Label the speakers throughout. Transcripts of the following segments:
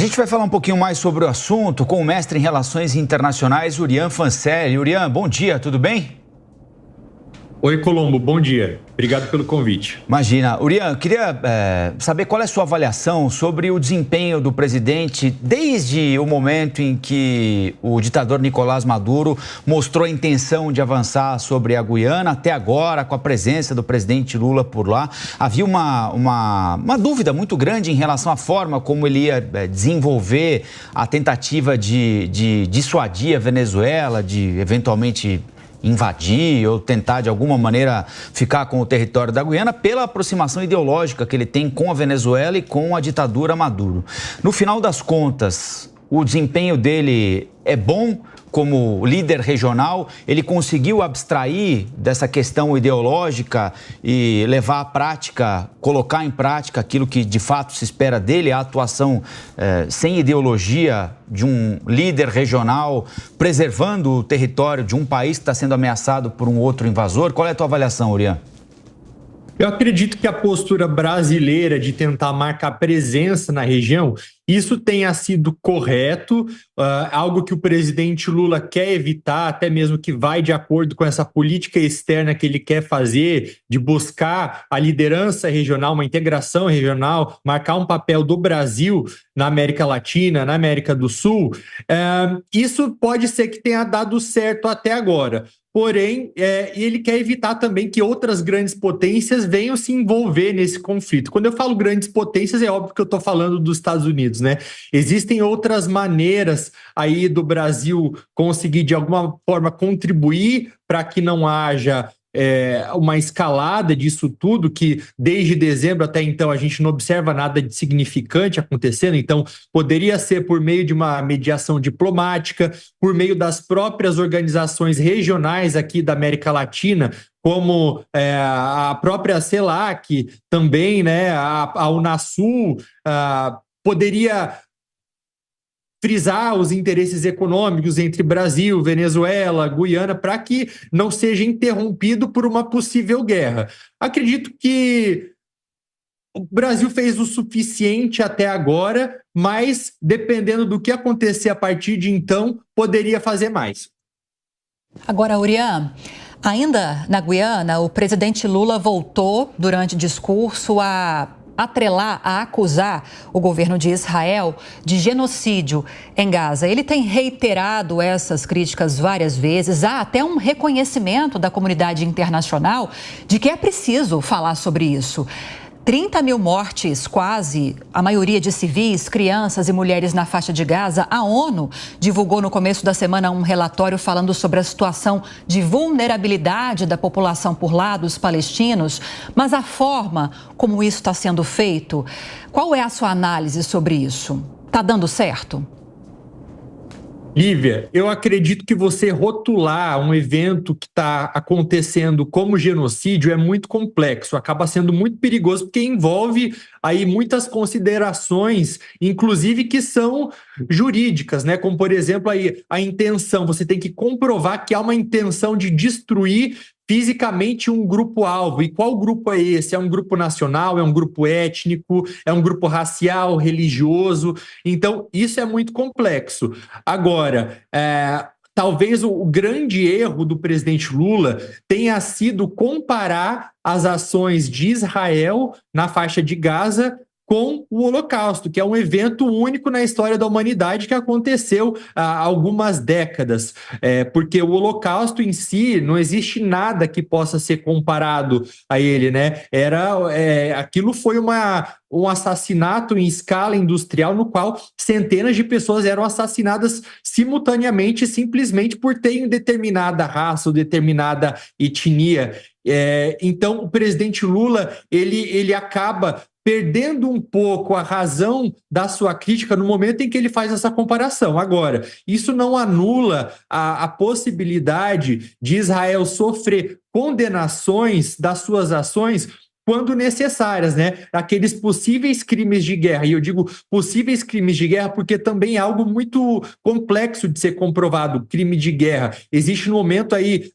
Speaker 1: gente vai falar um pouquinho mais sobre o assunto com o mestre em Relações Internacionais, Urian Fancelli. Urian, bom dia, tudo bem?
Speaker 2: Oi, Colombo, bom dia. Obrigado pelo convite.
Speaker 1: Imagina. Urian, queria saber qual é a sua avaliação sobre o desempenho do presidente desde o momento em que o ditador Nicolás Maduro mostrou a intenção de avançar sobre a Guiana até agora, com a presença do presidente Lula por lá. Havia uma dúvida muito grande em relação à forma como ele ia desenvolver a tentativa de dissuadir a Venezuela, de eventualmente invadir ou tentar de alguma maneira ficar com o território da Guiana pela aproximação ideológica que ele tem com a Venezuela e com a ditadura Maduro. No final das contas, o desempenho dele é bom como líder regional? Ele conseguiu abstrair dessa questão ideológica e levar à prática, colocar em prática aquilo que de fato se espera dele, a atuação sem ideologia de um líder regional, preservando o território de um país que está sendo ameaçado por um outro invasor? Qual é a tua avaliação, Urian?
Speaker 2: Eu acredito que a postura brasileira de tentar marcar presença na região, isso tenha sido correto, algo que o presidente Lula quer evitar, até mesmo que vai de acordo com essa política externa que ele quer fazer, de buscar a liderança regional, uma integração regional, marcar um papel do Brasil na América Latina, na América do Sul. Isso pode ser que tenha dado certo até agora. Porém, ele quer evitar também que outras grandes potências venham se envolver nesse conflito. Quando eu falo grandes potências, é óbvio que eu estou falando dos Estados Unidos, né? Existem outras maneiras aí do Brasil conseguir, de alguma forma, contribuir para que não haja uma escalada disso tudo, que desde dezembro até então a gente não observa nada de significante acontecendo. Então poderia ser por meio de uma mediação diplomática, por meio das próprias organizações regionais aqui da América Latina, como a própria CELAC, também, né, a Unasul, poderia frisar os interesses econômicos entre Brasil, Venezuela, Guiana, para que não seja interrompido por uma possível guerra. Acredito que o Brasil fez o suficiente até agora, mas, dependendo do que acontecer a partir de então, poderia fazer mais.
Speaker 3: Agora, Urian, ainda na Guiana, o presidente Lula voltou, durante discurso, a acusar o governo de Israel de genocídio em Gaza. Ele tem reiterado essas críticas várias vezes. Há até um reconhecimento da comunidade internacional de que é preciso falar sobre isso. 30 mil mortes, quase, a maioria de civis, crianças e mulheres na faixa de Gaza. A ONU divulgou no começo da semana um relatório falando sobre a situação de vulnerabilidade da população por lá, dos palestinos. Mas a forma como isso está sendo feito, qual é a sua análise sobre isso? Está dando certo?
Speaker 2: Lívia, eu acredito que você rotular um evento que está acontecendo como genocídio é muito complexo, acaba sendo muito perigoso porque envolve aí muitas considerações, inclusive que são jurídicas, né? Como, por exemplo, aí a intenção, você tem que comprovar que há uma intenção de destruir fisicamente um grupo-alvo. E qual grupo é esse? É um grupo nacional? É um grupo étnico? É um grupo racial, religioso? Então, isso é muito complexo. Agora, talvez o grande erro do presidente Lula tenha sido comparar as ações de Israel na faixa de Gaza com o Holocausto, que é um evento único na história da humanidade que aconteceu há algumas décadas. Porque o Holocausto em si, não existe nada que possa ser comparado a ele, né? Aquilo foi um assassinato em escala industrial no qual centenas de pessoas eram assassinadas simultaneamente, simplesmente por terem determinada raça ou determinada etnia. Então, o presidente Lula, ele acaba perdendo um pouco a razão da sua crítica no momento em que ele faz essa comparação. Agora, isso não anula a possibilidade de Israel sofrer condenações das suas ações quando necessárias, né? Aqueles possíveis crimes de guerra. E eu digo possíveis crimes de guerra porque também é algo muito complexo de ser comprovado, crime de guerra. Existe no momento aí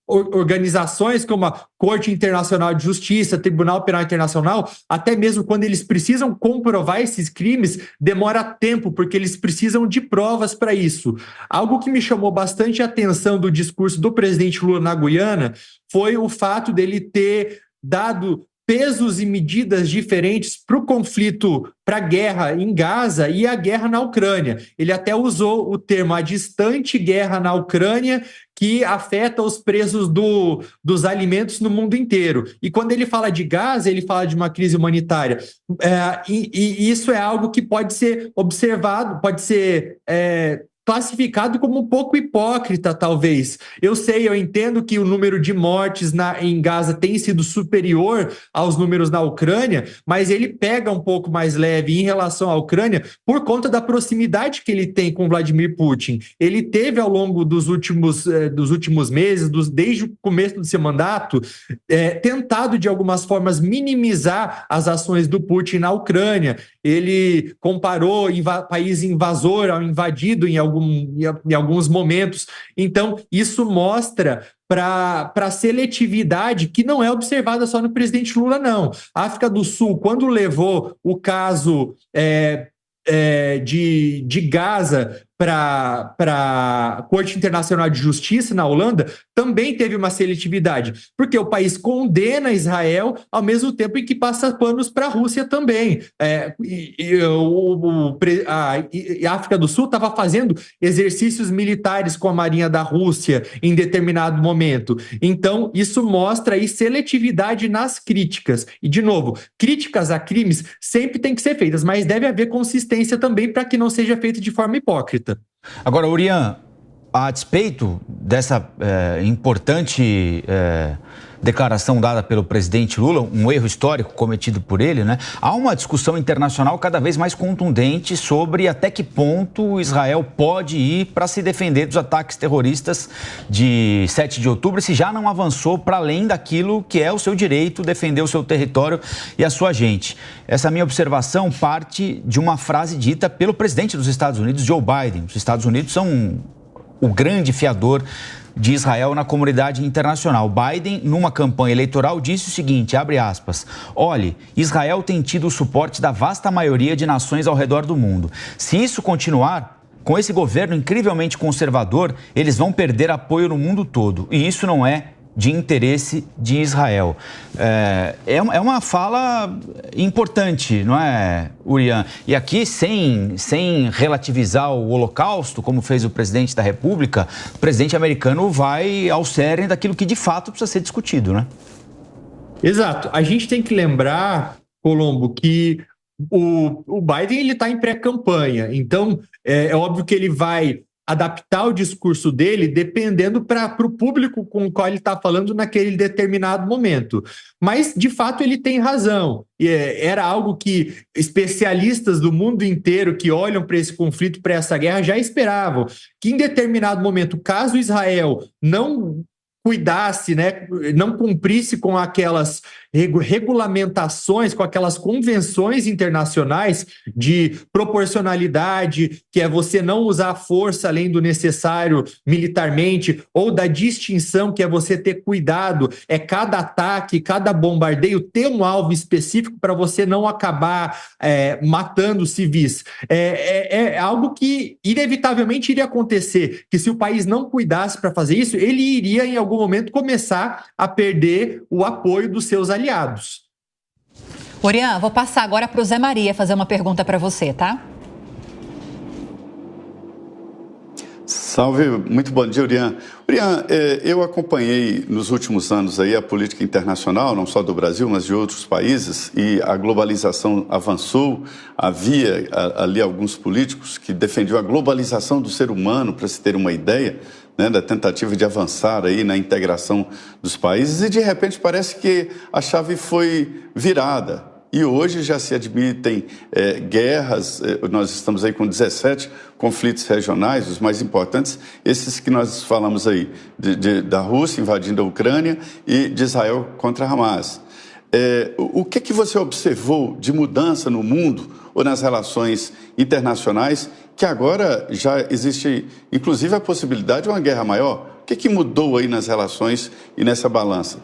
Speaker 2: organizações como a Corte Internacional de Justiça, Tribunal Penal Internacional, até mesmo quando eles precisam comprovar esses crimes, demora tempo, porque eles precisam de provas para isso. Algo que me chamou bastante a atenção do discurso do presidente Lula na Guiana foi o fato dele ter dado pesos e medidas diferentes para o conflito, para a guerra em Gaza e a guerra na Ucrânia. Ele até usou o termo a distante guerra na Ucrânia que afeta os preços dos alimentos no mundo inteiro. E quando ele fala de Gaza, ele fala de uma crise humanitária. E isso é algo que pode ser observado, pode ser classificado como um pouco hipócrita, talvez. Eu entendo que o número de mortes em Gaza tem sido superior aos números na Ucrânia, mas ele pega um pouco mais leve em relação à Ucrânia por conta da proximidade que ele tem com Vladimir Putin. Ele teve, ao longo dos últimos meses, desde o começo do seu mandato, tentado, de algumas formas, minimizar as ações do Putin na Ucrânia. Ele comparou país invasor ao invadido em alguns momentos. Então, isso mostra para a seletividade que não é observada só no presidente Lula, não. A África do Sul, quando levou o caso de Gaza para a Corte Internacional de Justiça na Holanda, também teve uma seletividade, porque o país condena Israel ao mesmo tempo em que passa panos para a Rússia também. A África do Sul estava fazendo exercícios militares com a Marinha da Rússia em determinado momento. Então, isso mostra aí seletividade nas críticas. E, de novo, críticas a crimes sempre têm que ser feitas, mas deve haver consistência também para que não seja feito de forma hipócrita.
Speaker 1: Agora, Urian, a despeito dessa importante declaração dada pelo presidente Lula, um erro histórico cometido por ele, né? Há uma discussão internacional cada vez mais contundente sobre até que ponto Israel pode ir para se defender dos ataques terroristas de 7 de outubro, se já não avançou para além daquilo que é o seu direito, defender o seu território e a sua gente. Essa minha observação parte de uma frase dita pelo presidente dos Estados Unidos, Joe Biden. Os Estados Unidos são o grande fiador de Israel na comunidade internacional. Biden, numa campanha eleitoral, disse o seguinte, abre aspas, olhe, Israel tem tido o suporte da vasta maioria de nações ao redor do mundo. Se isso continuar, com esse governo incrivelmente conservador, eles vão perder apoio no mundo todo. E isso não é de interesse de Israel. É uma fala importante, não é, Urian? E aqui, sem relativizar o Holocausto, como fez o presidente da República, o presidente americano vai ao cerne daquilo que de fato precisa ser discutido, né?
Speaker 2: Exato. A gente tem que lembrar, Colombo, que o Biden ele está em pré-campanha, então é óbvio que ele vai adaptar o discurso dele dependendo para o público com o qual ele está falando naquele determinado momento. Mas, de fato, ele tem razão. Era algo que especialistas do mundo inteiro que olham para esse conflito, para essa guerra, já esperavam. Que em determinado momento, caso Israel não cuidasse, né, não cumprisse com aquelas regulamentações, com aquelas convenções internacionais de proporcionalidade, que é você não usar força além do necessário militarmente, ou da distinção, que é você ter cuidado, cada ataque, cada bombardeio ter um alvo específico para você não acabar matando civis. É algo que inevitavelmente iria acontecer, que se o país não cuidasse para fazer isso, ele iria em algum momento começar a perder o apoio dos seus aliados.
Speaker 3: Urian, vou passar agora para o Zé Maria fazer uma pergunta para você, tá?
Speaker 4: Salve, muito bom dia, Urian. Urian, eu acompanhei nos últimos anos aí a política internacional, não só do Brasil, mas de outros países, e a globalização avançou. Havia ali alguns políticos que defendiam a globalização do ser humano, para se ter uma ideia, né, da tentativa de avançar aí na integração dos países, e de repente parece que a chave foi virada. E hoje já se admitem guerras, nós estamos aí com 17 conflitos regionais, os mais importantes, esses que nós falamos aí, da Rússia invadindo a Ucrânia e de Israel contra Hamas. O que você observou de mudança no mundo ou nas relações internacionais, que agora já existe, inclusive, a possibilidade de uma guerra maior? que mudou aí nas relações e nessa balança?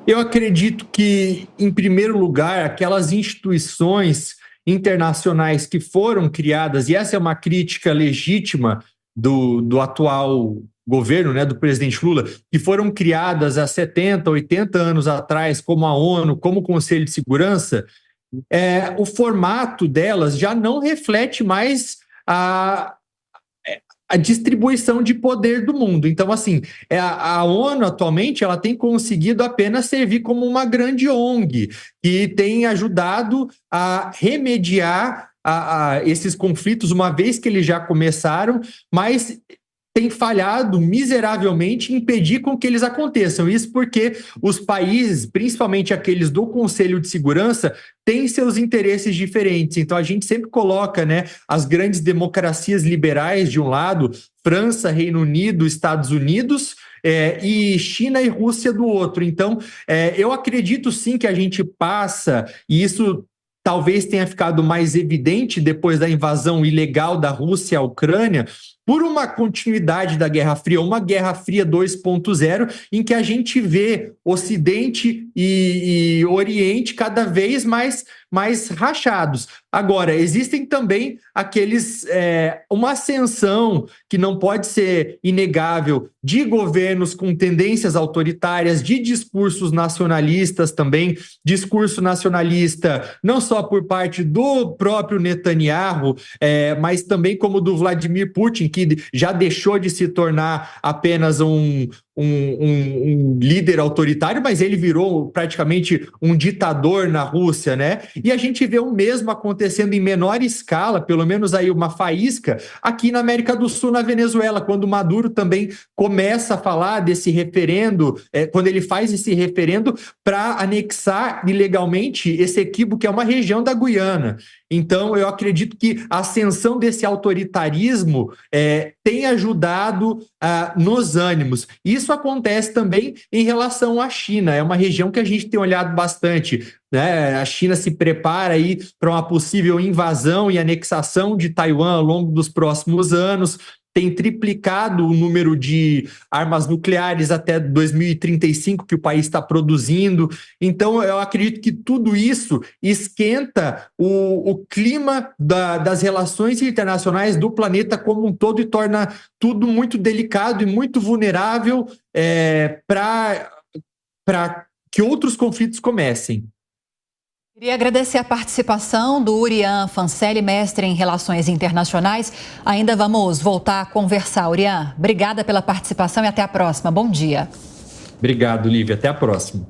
Speaker 2: Eu acredito que, em primeiro lugar, aquelas instituições internacionais que foram criadas, e essa é uma crítica legítima do atual governo, né, do presidente Lula, que foram criadas há 70, 80 anos atrás, como a ONU, como o Conselho de Segurança, o formato delas já não reflete mais a distribuição de poder do mundo. Então, assim, a ONU atualmente ela tem conseguido apenas servir como uma grande ONG que tem ajudado a remediar a esses conflitos, uma vez que eles já começaram, mas tem falhado miseravelmente em impedir com que eles aconteçam. Isso porque os países, principalmente aqueles do Conselho de Segurança, têm seus interesses diferentes. Então, a gente sempre coloca, né, as grandes democracias liberais de um lado, França, Reino Unido, Estados Unidos, e China e Rússia do outro. Então, eu acredito sim que a gente passa, e isso talvez tenha ficado mais evidente depois da invasão ilegal da Rússia à Ucrânia, por uma continuidade da Guerra Fria, uma Guerra Fria 2.0, em que a gente vê Ocidente e Oriente cada vez mais rachados. Agora, existem também uma ascensão que não pode ser inegável de governos com tendências autoritárias, de discursos nacionalistas também, discurso nacionalista não só por parte do próprio Netanyahu, mas também como do Vladimir Putin, que já deixou de se tornar apenas um líder autoritário, mas ele virou praticamente um ditador na Rússia, né? E a gente vê o mesmo acontecendo em menor escala, pelo menos aí uma faísca, aqui na América do Sul, na Venezuela, quando Maduro também começa a falar desse referendo, quando ele faz esse referendo para anexar ilegalmente esse Equibo, que é uma região da Guiana. Então, eu acredito que a ascensão desse autoritarismo tem ajudado nos ânimos. Isso acontece também em relação à China. É uma região que a gente tem olhado bastante, né? A China se prepara aí para uma possível invasão e anexação de Taiwan ao longo dos próximos anos. Tem triplicado o número de armas nucleares até 2035 que o país está produzindo. Então, eu acredito que tudo isso esquenta o clima das relações internacionais do planeta como um todo e torna tudo muito delicado e muito vulnerável para que outros conflitos comecem.
Speaker 3: Queria agradecer a participação do Urian Fancelli, mestre em Relações Internacionais. Ainda vamos voltar a conversar. Urian, obrigada pela participação e até a próxima. Bom dia.
Speaker 2: Obrigado, Lívia. Até a próxima.